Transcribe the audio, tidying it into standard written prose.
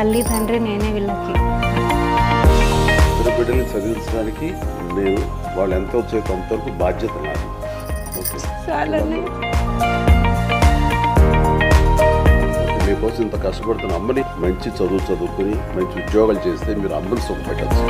తల్లి తండ్రి నేనే వీళ్ళకి. ఇద్దరు బిడ్డల్ని చదివించడానికి నేను వాళ్ళు ఎంత వచ్చేది అంతవరకు బాధ్యత నాది. మీకోసం ఇంత కష్టపడుతున్న అమ్మని మంచి చదువుకుని మంచి ఉద్యోగాలు చేస్తే మీరు అమ్మని సుఖపెట్టచ్చు.